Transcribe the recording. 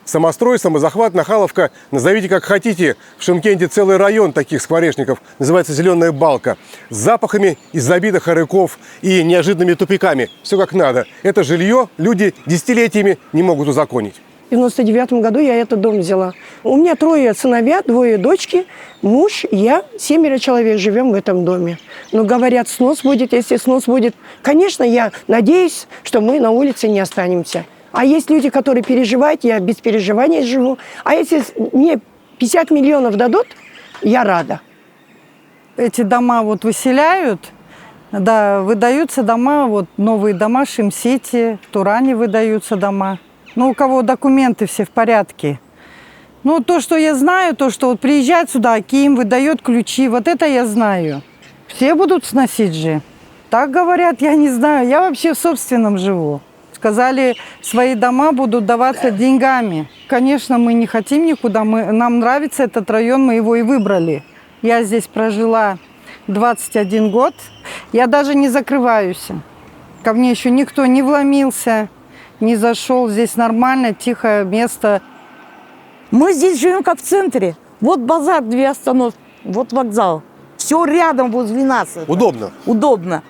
Самострой, самозахват, Нахаловка, назовите как хотите. В Шымкенте целый район таких скворечников, называется «Зеленая балка». С запахами из забитых арыков и неожиданными тупиками. Все как надо. Это жилье люди десятилетиями не могут узаконить. В 99 году я этот дом взяла. У меня 3 сыновья, 2 дочки, муж, я, 7 человек живем в этом доме. Но говорят, снос будет, если снос будет. Конечно, я надеюсь, что мы на улице не останемся. А есть люди, которые переживают, я без переживаний живу. А если мне 50 миллионов дадут, я рада. Эти дома вот выселяют, да, выдаются дома, вот новые дома в Шим-Сити, в Туране выдаются дома. Ну, у кого документы все в порядке. Ну, то, что я знаю, то, что вот приезжает сюда Аким, выдает ключи, вот это я знаю. Все будут сносить же. Так говорят, я не знаю. Я вообще в собственном живу. Сказали, свои дома будут даваться деньгами. Конечно, мы не хотим никуда. Нам нравится этот район, мы его и выбрали. Я здесь прожила 21 год. Я даже не закрываюсь. Ко мне еще никто не вломился. Не зашел, здесь нормально, тихое место. Мы здесь живем как в центре. Вот базар, 2 остановки, вот вокзал. Все рядом возле нас. Удобно. Удобно.